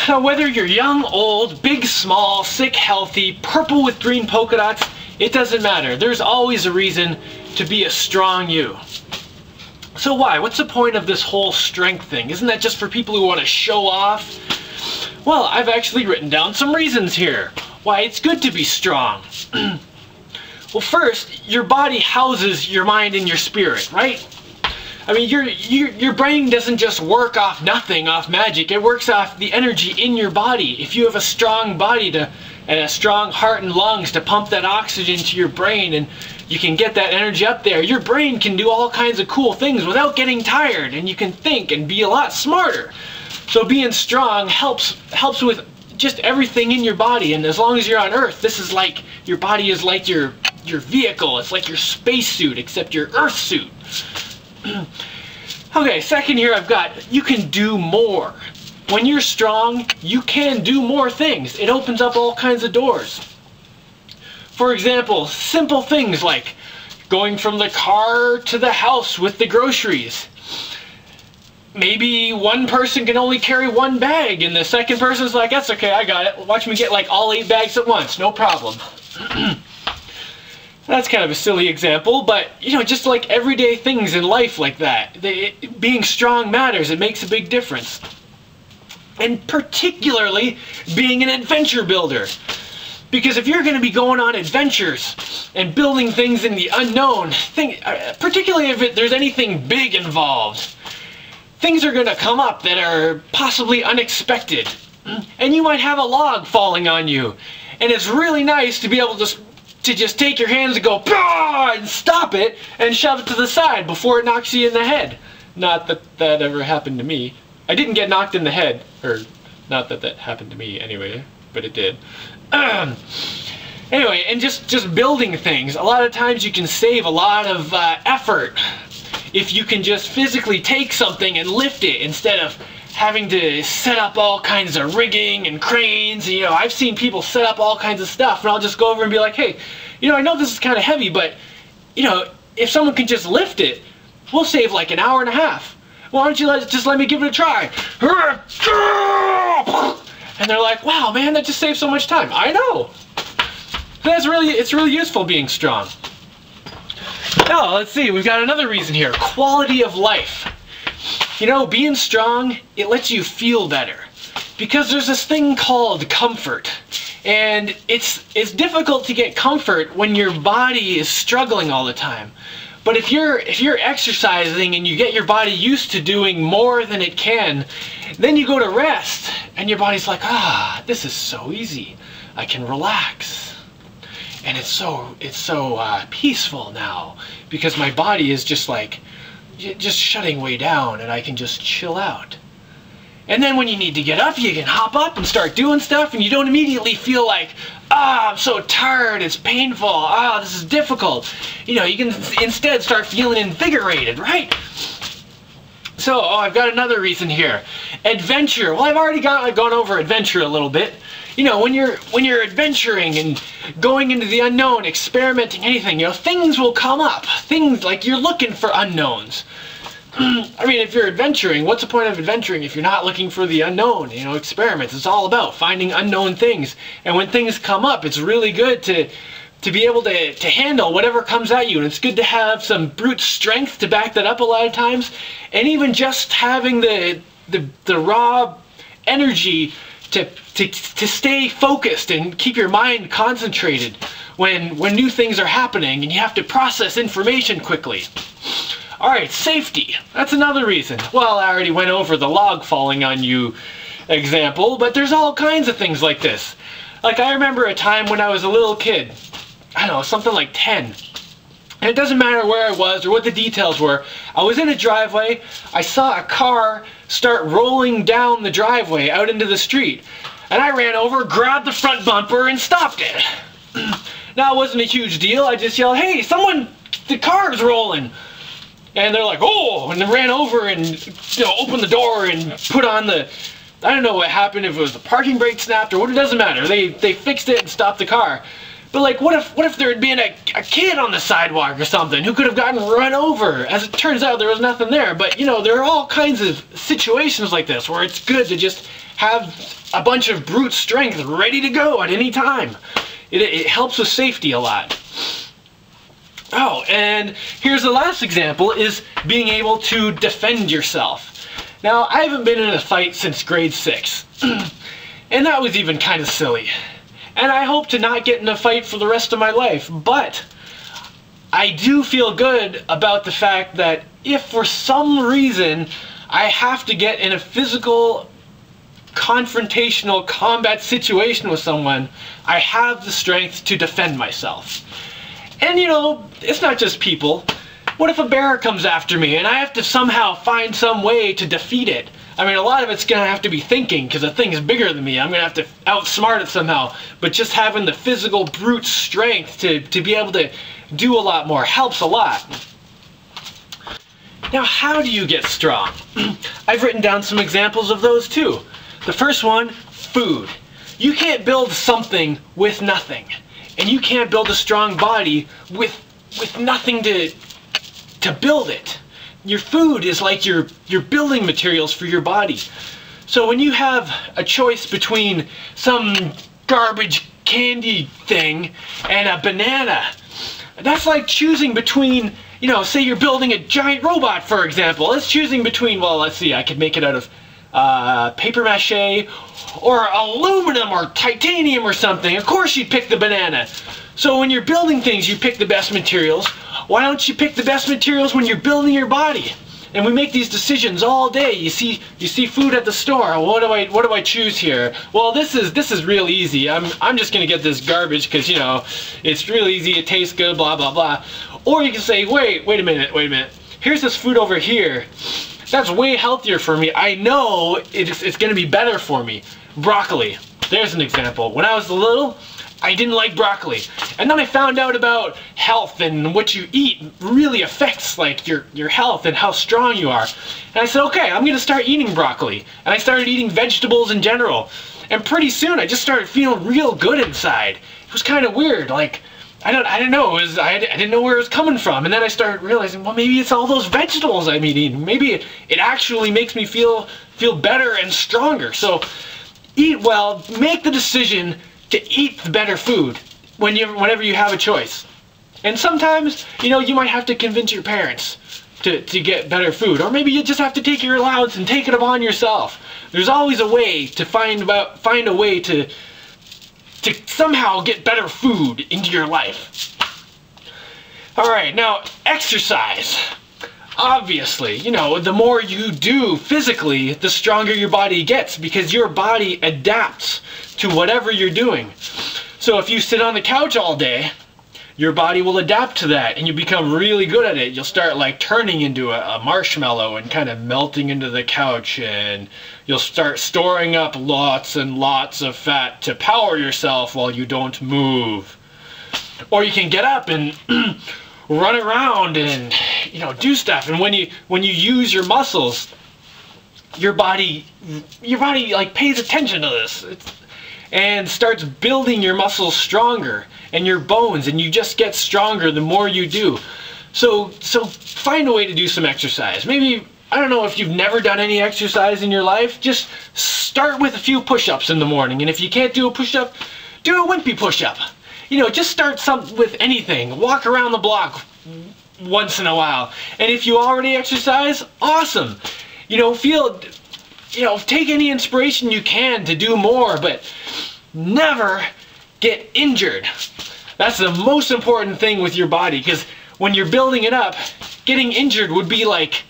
Now, whether you're young, old, big, small, sick, healthy, purple with green polka dots, it doesn't matter. There's always a reason to be a strong you. So why? What's the point of this whole strength thing? Isn't that just for people who want to show off? Well, I've actually written down some reasons here why it's good to be strong. Well, first, your body houses your mind and your spirit, right? I mean, your brain doesn't just work off nothing, off magic. It works off the energy in your body. If you have a strong body and a strong heart and lungs to pump that oxygen to your brain, and you can get that energy up there, your brain can do all kinds of cool things without getting tired, and you can think and be a lot smarter. So being strong helps with just everything in your body. And as long as you're on Earth, this is like, your body is like your vehicle. It's like your spacesuit, except your Earth suit. Okay, second here I've got, you can do more. When you're strong, you can do more things. It opens up all kinds of doors. For example, simple things like going from the car to the house with the groceries. Maybe one person can only carry one bag, and the second person's like, that's okay, I got it. Watch me get like all 8 bags at once, no problem. That's kind of a silly example, but you know, just like everyday things in life like that. Being strong matters, it makes a big difference. And particularly being an adventure builder. Because if you're going to be going on adventures and building things in the unknown, particularly if there's anything big involved, things are going to come up that are possibly unexpected. And you might have a log falling on you. And it's really nice to be able to just take your hands and go, "Bah!" and stop it and shove it to the side before it knocks you in the head. Not that that ever happened to me. I didn't get knocked in the head, or not that that happened to me anyway, but it did. Anyway, and just building things. A lot of times you can save a lot of effort if you can just physically take something and lift it instead of having to set up all kinds of rigging and cranes. You know, I've seen people set up all kinds of stuff, and I'll just go over and be like, hey, you know, I know this is kind of heavy, but, you know, if someone can just lift it, we'll save like an hour and a half. Why don't you just let me give it a try? And they're like, wow, man, that just saves so much time. I know. It's really useful being strong. Now, let's see, we've got another reason here. Quality of life. You know, being strong, it lets you feel better. Because there's this thing called comfort. And it's difficult to get comfort when your body is struggling all the time. But if you're exercising and you get your body used to doing more than it can, then you go to rest and your body's like, ah, this is so easy. I can relax. And it's so peaceful now because my body is just shutting way down and I can just chill out. And then when you need to get up, you can hop up and start doing stuff, and you don't immediately feel like, ah, I'm so tired, it's painful, ah, this is difficult. You know, you can instead start feeling invigorated, right? So, I've got another reason here. Adventure. Well, I've already gone over adventure a little bit. You know, when you're adventuring and going into the unknown, experimenting, anything, you know, things will come up. Things like you're looking for unknowns. I mean, if you're adventuring, what's the point of adventuring if you're not looking for the unknown? You know, experiments. It's all about finding unknown things. And when things come up, it's really good to be able to handle whatever comes at you. And it's good to have some brute strength to back that up a lot of times. And even just having the raw energy to stay focused and keep your mind concentrated when new things are happening and you have to process information quickly. Alright, safety. That's another reason. Well, I already went over the log falling on you example, but there's all kinds of things like this. Like, I remember a time when I was a little kid. I don't know, something like 10. And it doesn't matter where I was or what the details were. I was in a driveway. I saw a car start rolling down the driveway out into the street. And I ran over, grabbed the front bumper, and stopped it. Now, it wasn't a huge deal. I just yelled, hey, the car's rolling. And they're like, oh, and they ran over and, you know, opened the door and put on the, I don't know what happened, if it was the parking brake snapped or what, it doesn't matter. They fixed it and stopped the car. But like, what if there had been a kid on the sidewalk or something who could have gotten run over? As it turns out, there was nothing there. But you know, there are all kinds of situations like this where it's good to just have a bunch of brute strength ready to go at any time. It helps with safety a lot. Oh, and here's the last example, is being able to defend yourself. Now, I haven't been in a fight since grade 6, and that was even kind of silly. And I hope to not get in a fight for the rest of my life, but I do feel good about the fact that if for some reason I have to get in a physical, confrontational combat situation with someone, I have the strength to defend myself. And you know, it's not just people. What if a bear comes after me and I have to somehow find some way to defeat it? I mean, a lot of it's going to have to be thinking, because the thing is bigger than me. I'm going to have to outsmart it somehow. But just having the physical brute strength to be able to do a lot more helps a lot. Now, how do you get strong? I've written down some examples of those too. The first one, food. You can't build something with nothing. And you can't build a strong body with nothing to build it. Your food is like your building materials for your body. So when you have a choice between some garbage candy thing and a banana, that's like choosing between, you know, say you're building a giant robot, for example. It's choosing between, well, let's see, I could make it out of paper mache or aluminum or titanium or something. Of course you'd pick the banana. So when you're building things, you pick the best materials. Why don't you pick the best materials when you're building your body? And we make these decisions all day. You see food at the store. What do I choose here? Well, this is real easy. I'm just gonna get this garbage because, you know, it's real easy, it tastes good, blah blah blah. Or you can say, wait a minute. Here's this food over here. That's way healthier for me. I know it's gonna be better for me. Broccoli. There's an example. When I was little, I didn't like broccoli. And then I found out about health, and what you eat really affects like your health and how strong you are. And I said, okay, I'm gonna start eating broccoli. And I started eating vegetables in general. And pretty soon I just started feeling real good inside. It was kind of weird, like I don't know, I didn't know where it was coming from. And then I started realizing, well, maybe it's all those vegetables I'm eating. Maybe it actually makes me feel better and stronger. So eat well, make the decision to eat the better food whenever you have a choice. And sometimes, you know, you might have to convince your parents to get better food, or maybe you just have to take your allowance and take it upon yourself. There's always a way to find a way to somehow get better food into your life. All right, now exercise. Obviously, you know, the more you do physically, the stronger your body gets, because your body adapts to whatever you're doing. So if you sit on the couch all day, your body will adapt to that and you become really good at it. You'll start like turning into a marshmallow and kind of melting into the couch, and you'll start storing up lots and lots of fat to power yourself while you don't move. Or you can get up and run around and, you know, do stuff. And when you use your muscles, your body like pays attention to this. And starts building your muscles stronger and your bones, and you just get stronger the more you do. So find a way to do some exercise. Maybe, I don't know, if you've never done any exercise in your life, just start with a few push-ups in the morning. And if you can't do a push-up, do a wimpy push-up. You know, just start with anything. Walk around the block once in a while. And if you already exercise, awesome. You know, take any inspiration you can to do more, but never get injured. That's the most important thing with your body, because when you're building it up, getting injured would be like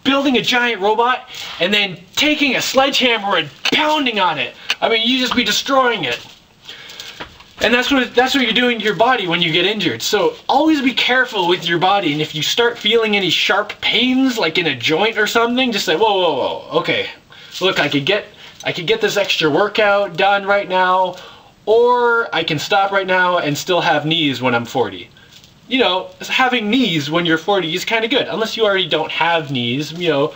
building a giant robot and then taking a sledgehammer and pounding on it. I mean, you just be destroying it. And that's what you're doing to your body when you get injured. So always be careful with your body, and if you start feeling any sharp pains, like in a joint or something, just say, whoa, okay, look, I could get this extra workout done right now, or I can stop right now and still have knees when I'm 40. You know, having knees when you're 40 is kind of good, unless you already don't have knees, you know,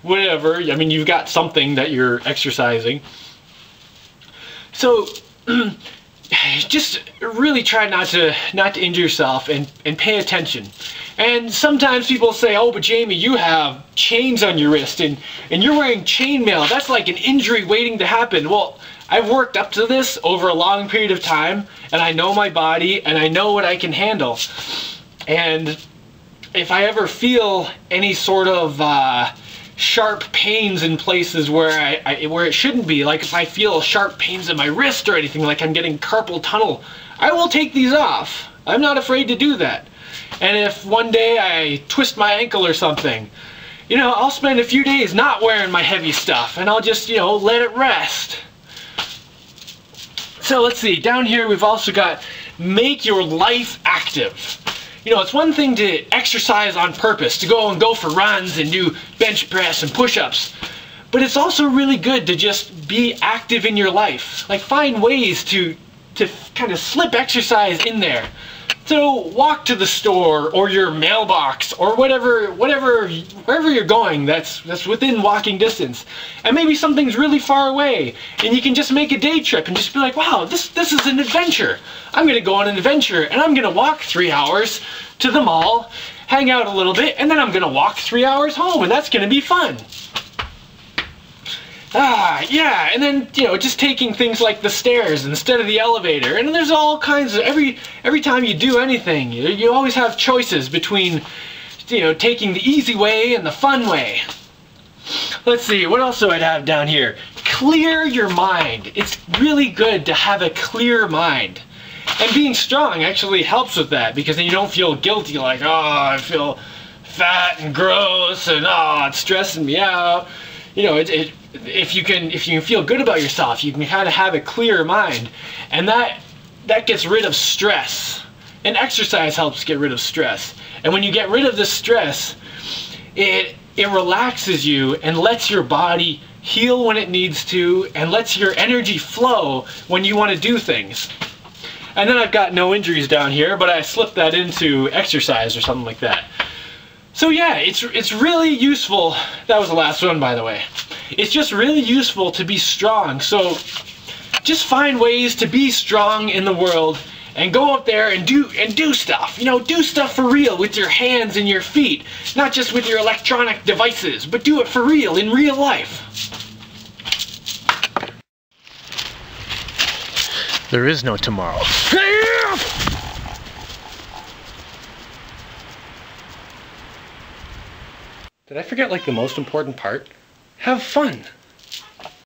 whatever. I mean, you've got something that you're exercising. So just really try not to injure yourself and pay attention. And sometimes people say, oh, but Jaimie, you have chains on your wrist and you're wearing chainmail. That's like an injury waiting to happen. Well, I've worked up to this over a long period of time, and I know my body and I know what I can handle. And if I ever feel any sort of sharp pains in places where where it shouldn't be, like if I feel sharp pains in my wrist or anything, like I'm getting carpal tunnel, I will take these off. I'm not afraid to do that. And if one day I twist my ankle or something, you know, I'll spend a few days not wearing my heavy stuff and I'll just, you know, let it rest. So let's see, down here we've also got make your life active. You know, it's one thing to exercise on purpose, to go for runs and do bench press and push-ups, but it's also really good to just be active in your life. Like find ways to kind of slip exercise in there. So walk to the store or your mailbox or wherever you're going that's within walking distance. And maybe something's really far away and you can just make a day trip and just be like, wow, this is an adventure. I'm gonna go on an adventure and I'm gonna walk 3 hours to the mall, hang out a little bit, and then I'm gonna walk 3 hours home, and that's gonna be fun. Yeah, and then, you know, just taking things like the stairs instead of the elevator. And there's all kinds of, every time you do anything, you always have choices between, you know, taking the easy way and the fun way. Let's see, what else do I have down here? Clear your mind. It's really good to have a clear mind. And being strong actually helps with that, because then you don't feel guilty, like, oh, I feel fat and gross and oh, it's stressing me out. You know, if you can feel good about yourself, you can kind of have a clearer mind, and that gets rid of stress. And exercise helps get rid of stress. And when you get rid of the stress, it relaxes you and lets your body heal when it needs to, and lets your energy flow when you want to do things. And then I've got no injuries down here, but I slipped that into exercise or something like that. So yeah, it's really useful. That was the last one, by the way. It's just really useful to be strong. So just find ways to be strong in the world and go out there and do stuff. You know, do stuff for real with your hands and your feet, not just with your electronic devices, but do it for real in real life. There is no tomorrow. Did I forget like the most important part? Have fun.